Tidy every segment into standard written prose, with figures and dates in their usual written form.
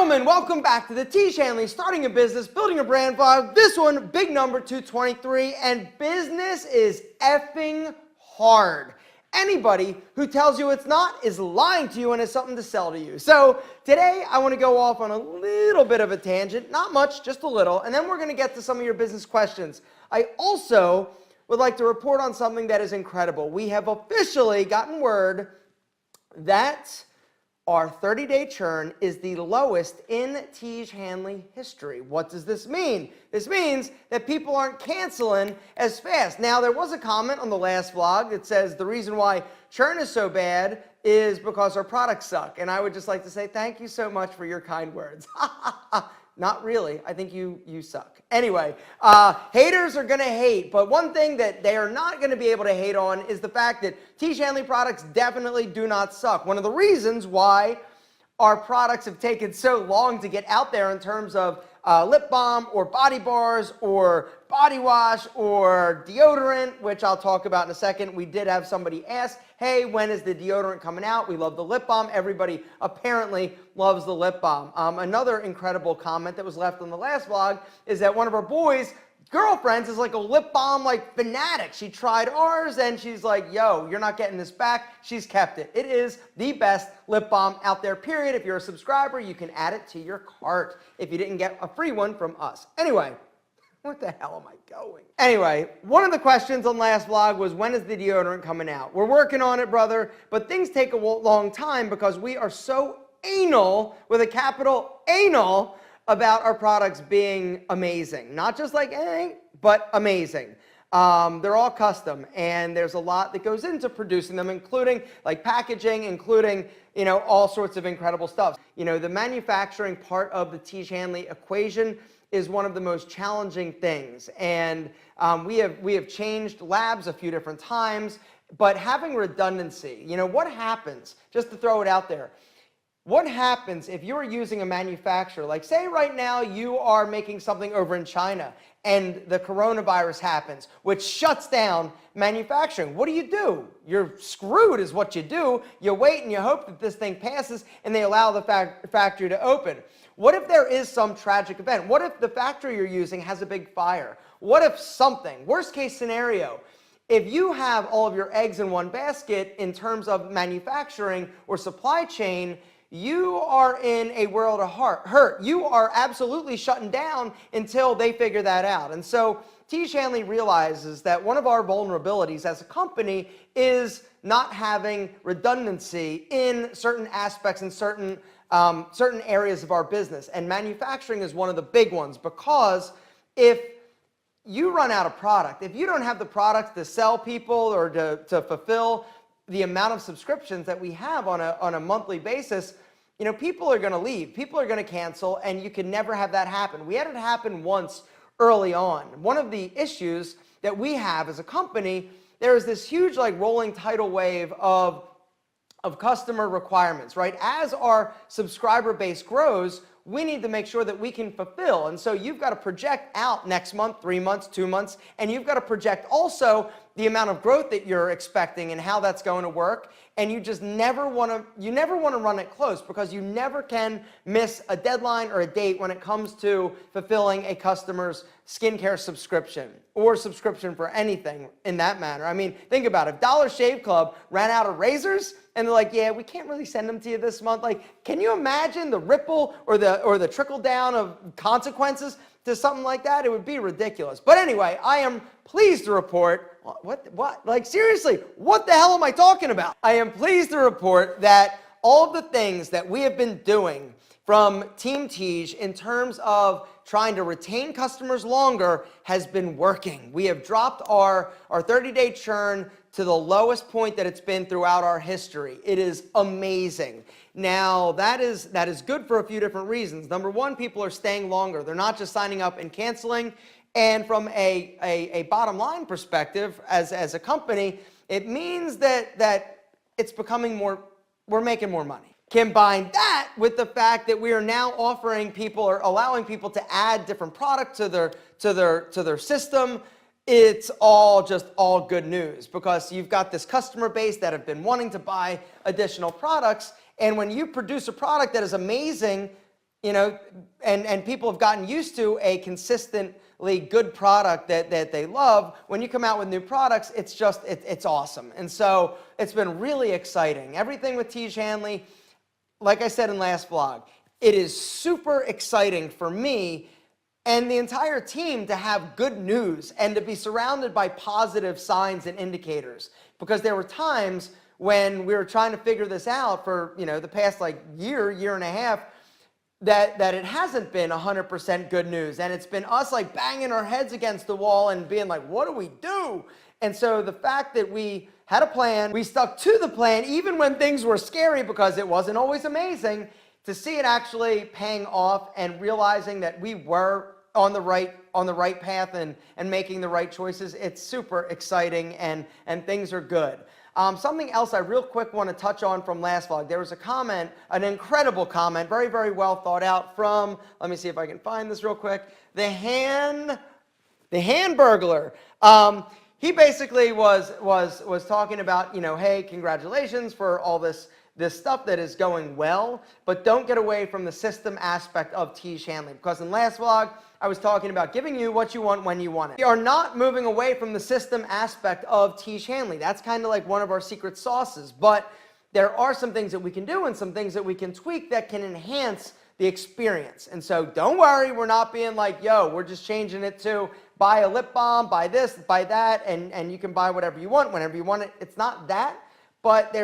Gentlemen, welcome back to the Tiege Hanley Starting a Business, Building a Brand vlog. This one, big number 223, and business is effing hard. Anybody who tells you it's not is lying to you and has something to sell to you. So today I want to go off on a little bit of a tangent, not much, just a little, and then we're going to get to some of your business questions. I also would like to report on something that is incredible. We have officially gotten word that our 30-day churn is the lowest in Tiege Hanley history. What does this mean? This means that people aren't canceling as fast. Now, there was a comment on the last vlog that says the reason why churn is so bad is because our products suck. And I would just like to say thank you so much for your kind words. Not really. I think you suck. Anyway, haters are going to hate, but one thing that they are not going to be able to hate on is the fact that Tiege Hanley products definitely do not suck. One of the reasons why our products have taken so long to get out there in terms of lip balm or body bars or body wash or deodorant, which I'll talk about in a second. We did have somebody ask, hey, when is the deodorant coming out? We love the lip balm. Everybody apparently loves the lip balm. Another incredible comment that was left on the last vlog is that one of our boys' girlfriends is like a lip balm fanatic. She tried ours and she's like, yo, you're not getting this back. She's kept it. It is the best lip balm out there, period. If you're a subscriber, you can add it to your cart if you didn't get a free one from us. Anyway, what the hell am I going? Anyway, one of the questions on last vlog was, when is the deodorant coming out? We're working on it, brother, but things take a long time because we are so anal, with a capital anal, about our products being amazing. Not just like, but amazing. They're all custom, and there's a lot that goes into producing them, including packaging, including, all sorts of incredible stuff. The manufacturing part of the Tiege Hanley equation is one of the most challenging things. And we have changed labs a few different times, but having redundancy, what happens, just to throw it out there, what happens if you're using a manufacturer, like say right now you are making something over in China and the coronavirus happens, which shuts down manufacturing. What do? You're screwed is what you do. You wait and you hope that this thing passes and they allow the factory to open. What if there is some tragic event? What if the factory you're using has a big fire? What if something, worst case scenario, if you have all of your eggs in one basket in terms of manufacturing or supply chain, you are in a world of hurt. You are absolutely shutting down until they figure that out. And so Tiege Hanley realizes that one of our vulnerabilities as a company is not having redundancy in certain aspects and certain areas of our business. And manufacturing is one of the big ones, because if you run out of product, if you don't have the products to sell people or to fulfill the amount of subscriptions that we have on a monthly basis, people are going to leave, people are going to cancel, and you can never have that happen. We had it happen once early on. One of the issues that we have as a company, there is this huge rolling tidal wave of customer requirements, right? As our subscriber base grows, we need to make sure that we can fulfill. And so you've got to project out next month, 3 months, 2 months, and you've got to project also the amount of growth that you're expecting and how that's going to work. And you just never want to run it close, because you never can miss a deadline or a date when it comes to fulfilling a customer's skincare subscription or subscription for anything in that matter. I mean, think about it. If Dollar Shave Club ran out of razors and they're like, yeah, we can't really send them to you this month. Can you imagine the ripple or the trickle down of consequences to something like that? It would be ridiculous. But anyway, I am pleased to report, seriously, what the hell am I talking about? I am pleased to report that all of the things that we have been doing from Team Tiege in terms of trying to retain customers longer has been working. We have dropped our 30-day churn to the lowest point that it's been throughout our history. It is amazing. Now, that is good for a few different reasons. Number one, people are staying longer. They're not just signing up and canceling. And from a bottom line perspective, as a company, it means that it's becoming we're making more money. Combine that with the fact that we are now offering people or allowing people to add different product to their system, it's all good news, because you've got this customer base that have been wanting to buy additional products, and when you produce a product that is amazing, you know, and people have gotten used to a consistently good product that they love. When you come out with new products, it's just, it's awesome. And so it's been really exciting. Everything with Tiege Hanley, like I said in last vlog, it is super exciting for me and the entire team to have good news and to be surrounded by positive signs and indicators. Because there were times when we were trying to figure this out for, you know, the past like year and a half, that it hasn't been 100% good news. And it's been us like banging our heads against the wall and being like, what do we do? And so the fact that we had a plan, we stuck to the plan even when things were scary because it wasn't always amazing, to see it actually paying off and realizing that we were on the right path and making the right choices, it's super exciting and things are good. Something else I real quick want to touch on from last vlog. There was a comment, an incredible comment, very, very well thought out from, let me see if I can find this real quick, the Hamburglar. He basically was talking about, you know, hey, congratulations for all this stuff that is going well, but don't get away from the system aspect of Tiege Hanley. Because in last vlog, I was talking about giving you what you want when you want it. We are not moving away from the system aspect of Tiege Hanley. That's kind of like one of our secret sauces. But there are some things that we can do and some things that we can tweak that can enhance the experience. And so don't worry, we're not being like, yo, we're just changing it to buy a lip balm, buy this, buy that, and you can buy whatever you want whenever you want it. It's not that, but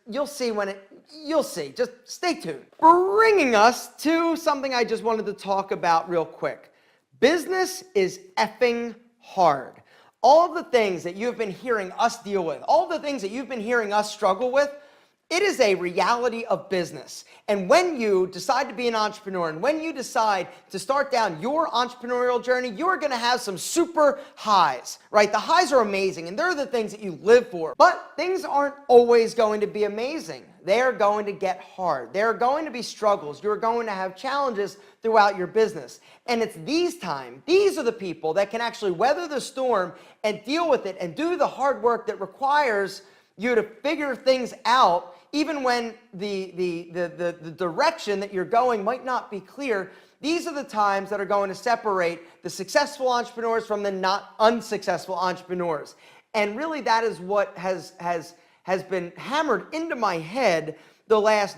you'll see when you'll see. Just stay tuned. Bringing us to something I just wanted to talk about real quick. Business is effing hard. All of the things that you've been hearing us deal with, all of the things that you've been hearing us struggle with, it is a reality of business. And when you decide to be an entrepreneur and when you decide to start down your entrepreneurial journey, you are going to have some super highs, right? The highs are amazing and they're the things that you live for. But things aren't always going to be amazing. They are going to get hard. There are going to be struggles. You're going to have challenges throughout your business. And it's these are the people that can actually weather the storm and deal with it and do the hard work that requires you to figure things out even when the direction that you're going might not be clear. These are the times that are going to separate the successful entrepreneurs from the not unsuccessful entrepreneurs. And really that is what has been hammered into my head the last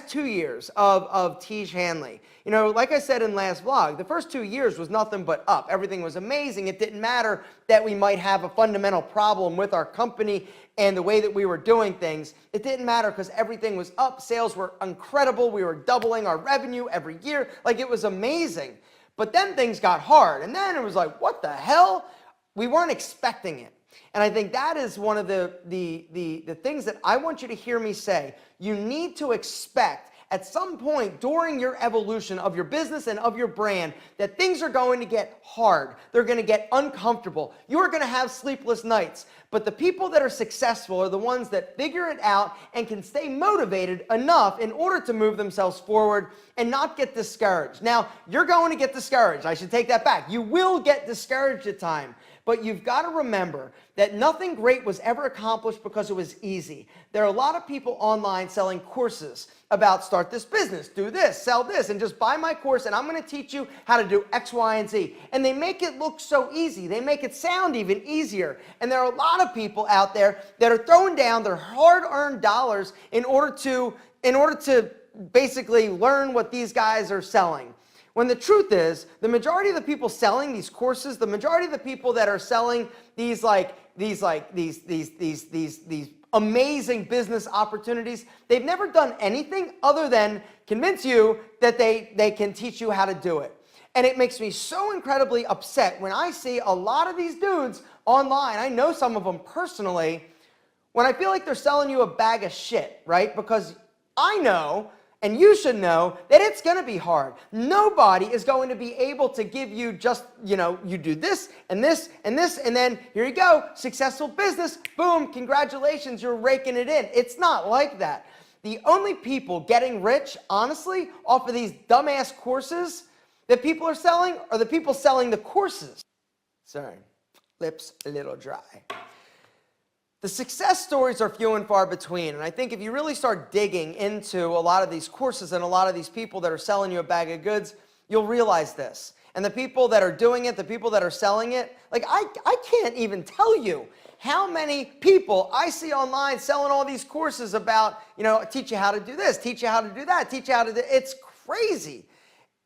2 years of Tiege Hanley. You know, like I said in last vlog, the first 2 years was nothing but up. Everything was amazing. It didn't matter that we might have a fundamental problem with our company and the way that we were doing things. It didn't matter because everything was up. Sales were incredible. We were doubling our revenue every year. Like, it was amazing. But then things got hard. And then it was like, what the hell? We weren't expecting it. And I think that is one of the things that I want you to hear me say. You need to expect at some point during your evolution of your business and of your brand that things are going to get hard. They're going to get uncomfortable. You are going to have sleepless nights. But the people that are successful are the ones that figure it out and can stay motivated enough in order to move themselves forward and not get discouraged. Now, you're going to get discouraged. I should take that back. You will get discouraged at times. But you've got to remember that nothing great was ever accomplished because it was easy. There are a lot of people online selling courses about start this business, do this, sell this, and just buy my course and I'm going to teach you how to do X, Y, and Z. And they make it look so easy. They make it sound even easier. And there are a lot of people out there that are throwing down their hard-earned dollars in order to basically learn what these guys are selling. When the truth is, the majority of the people selling these courses, the majority of the people that are selling these amazing business opportunities, they've never done anything other than convince you that they can teach you how to do it. And it makes me so incredibly upset when I see a lot of these dudes online. I know some of them personally, when I feel like they're selling you a bag of shit, right? Because I know, and you should know, that it's going to be hard. Nobody is going to be able to give you just, you know, you do this and this and this, and then here you go, successful business, boom, congratulations, you're raking it in. It's not like that. The only people getting rich, honestly, off of these dumbass courses that people are selling are the people selling the courses. Sorry, lips a little dry. The success stories are few and far between, and I think if you really start digging into a lot of these courses and a lot of these people that are selling you a bag of goods, you'll realize this. And the people that are doing it, the people that are selling it, like I can't even tell you how many people I see online selling all these courses about, teach you how to do this, teach you how to do that, teach you how to do, it's crazy.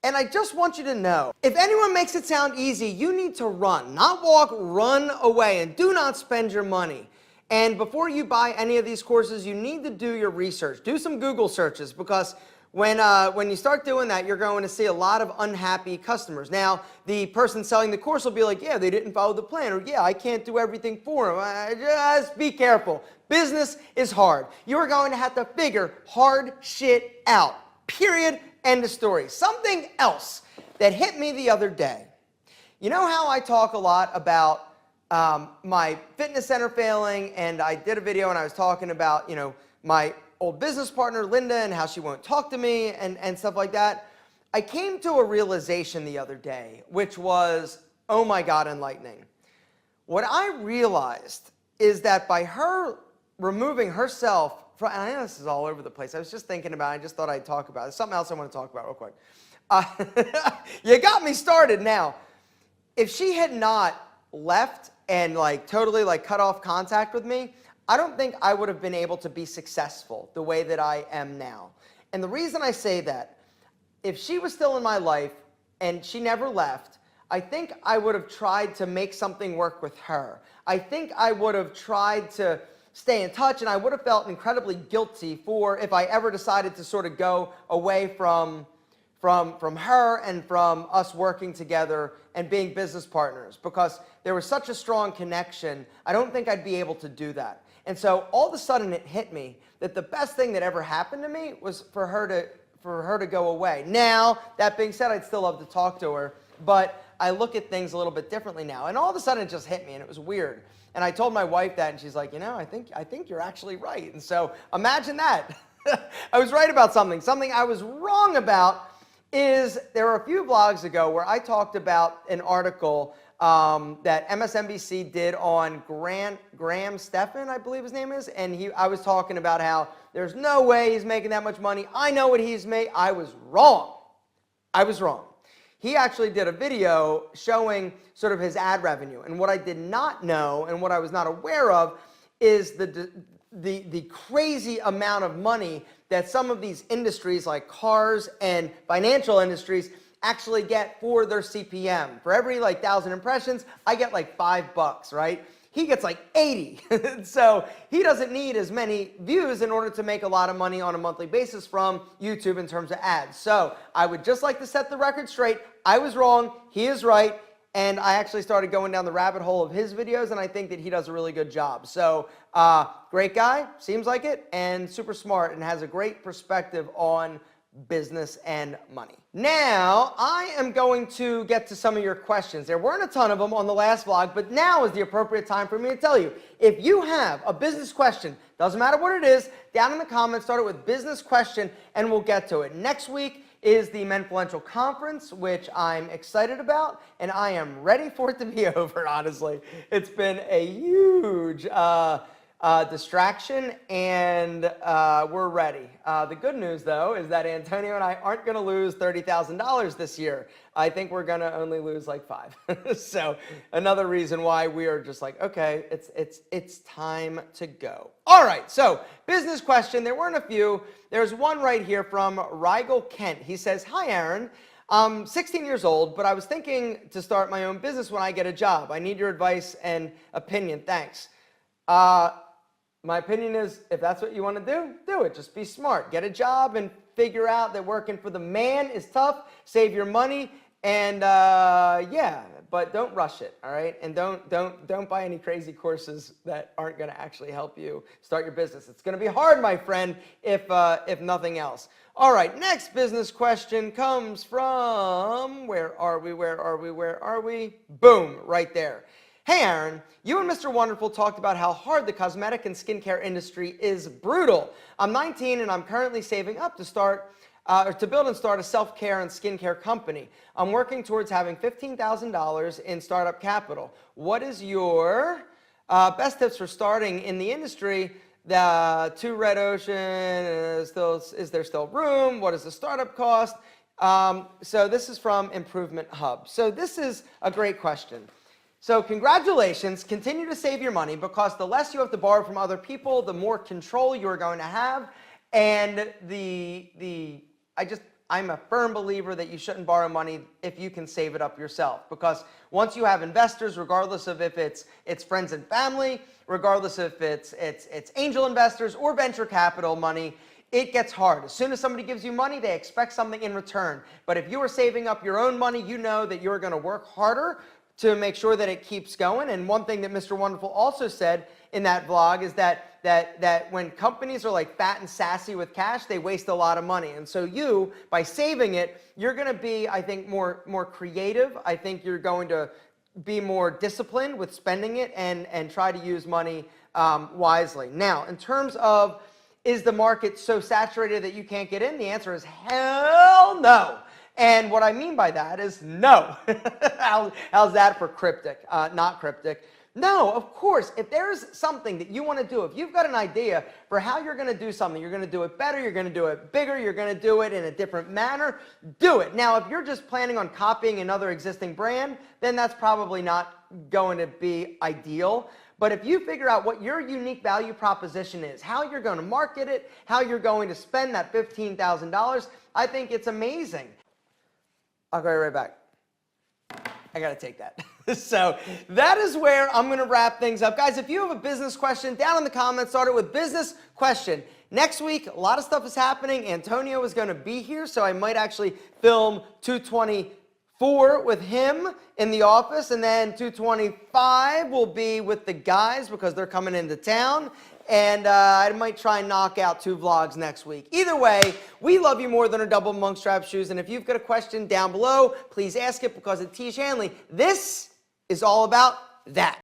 And I just want you to know, if anyone makes it sound easy, you need to run, not walk, run away, and do not spend your money. And before you buy any of these courses, you need to do your research. Do some Google searches, because when you start doing that, you're going to see a lot of unhappy customers. Now, the person selling the course will be like, yeah, they didn't follow the plan, or yeah, I can't do everything for them. Just be careful. Business is hard. You're going to have to figure hard shit out. Period. End of story. Something else that hit me the other day. You know how I talk a lot about my fitness center failing, and I did a video and I was talking about, my old business partner, Linda, and how she won't talk to me and stuff like that. I came to a realization the other day, which was, oh my God, enlightening. What I realized is that by her removing herself from, and I know this is all over the place. I was just thinking about it. I just thought I'd talk about it. There's something else I want to talk about real quick. You got me started now. If she had not left and totally cut off contact with me, I don't think I would have been able to be successful the way that I am now. And the reason I say that, if she was still in my life and she never left, I think I would have tried to make something work with her. I think I would have tried to stay in touch, and I would have felt incredibly guilty for if I ever decided to sort of go away from her and from us working together and being business partners, because there was such a strong connection. I don't think I'd be able to do that. And so all of a sudden it hit me that the best thing that ever happened to me was for her to go away. Now, that being said, I'd still love to talk to her, but I look at things a little bit differently now. And all of a sudden it just hit me, and it was weird. And I told my wife that, and she's like, I think you're actually right. And so imagine that. I was right about something. Something I was wrong about is there were a few vlogs ago where I talked about an article that MSNBC did on Graham Stephan, I believe his name is, and I was talking about how there's no way he's making that much money. I know what he's made. I was wrong. He actually did a video showing sort of his ad revenue, and what I did not know and what I was not aware of is the crazy amount of money that some of these industries like cars and financial industries actually get for their CPM. For every 1,000 impressions, I get $5, right? He gets 80. So he doesn't need as many views in order to make a lot of money on a monthly basis from YouTube in terms of ads. So I would just like to set the record straight. I was wrong. He is right. And I actually started going down the rabbit hole of his videos, and I think that he does a really good job. So great guy, seems like it, and super smart, and has a great perspective on business and money. Now, I am going to get to some of your questions. There weren't a ton of them on the last vlog, but now is the appropriate time for me to tell you. If you have a business question, doesn't matter what it is, down in the comments, start it with business question, and we'll get to it. Next week is the Menfluential Conference, which I'm excited about, and I am ready for it to be over, honestly. It's been a huge distraction, and we're ready. The good news, though, is that Antonio and I aren't going to lose $30,000 this year. I think we're going to only lose $5. So another reason why we are just okay, it's time to go. All right, so business question. There weren't a few. There's one right here from Rigel Kent. He says, "Hi, Aaron. I'm 16 years old, but I was thinking to start my own business when I get a job. I need your advice and opinion. Thanks." My opinion is, if that's what you want to do, do it. Just be smart. Get a job and figure out that working for the man is tough. Save your money, and yeah, but don't rush it, all right? And don't buy any crazy courses that aren't going to actually help you start your business. It's going to be hard, my friend, if nothing else. All right, next business question comes from, where are we? Boom, right there. "Hey, Aaron, you and Mr. Wonderful talked about how hard the cosmetic and skincare industry is brutal. I'm 19 and I'm currently saving up to build and start a self-care and skincare company. I'm working towards having $15,000 in startup capital. What is your Best tips for starting in the industry. The two red ocean, is there still room? What is the startup cost? So this is from Improvement Hub. So this is a great question. So congratulations, continue to save your money, because the less you have to borrow from other people, the more control you're going to have. And I'm a firm believer that you shouldn't borrow money if you can save it up yourself, because once you have investors, regardless of if it's friends and family, regardless if it's angel investors or venture capital money, it gets hard. As soon as somebody gives you money, they expect something in return. But if you are saving up your own money, you know that you're going to work harder to make sure that it keeps going. And one thing that Mr. Wonderful also said in that vlog is that when companies are like fat and sassy with cash, they waste a lot of money. And so you, by saving it, you're going to be, I think, more creative. I think you're going to be more disciplined with spending it and try to use money wisely. Now, in terms of, is the market so saturated that you can't get in? The answer is hell no. And what I mean by that is no. How's that for cryptic? Not cryptic. No, of course, if there's something that you want to do, if you've got an idea for how you're going to do something, you're going to do it better, you're going to do it bigger, you're going to do it in a different manner, do it. Now, if you're just planning on copying another existing brand, then that's probably not going to be ideal. But if you figure out what your unique value proposition is, how you're going to market it, how you're going to spend that $15,000, I think it's amazing. I'll go right back. I got to take that. So that is where I'm going to wrap things up. Guys, if you have a business question, down in the comments, start it with business question. Next week, a lot of stuff is happening. Antonio is going to be here, so I might actually film 224 with him in the office, and then 225 will be with the guys because they're coming into town. And I might try and knock out 2 vlogs next week. Either way, we love you more than a double monk strap shoes. And if you've got a question down below, please ask it, because at Tiege Hanley, this is all about that.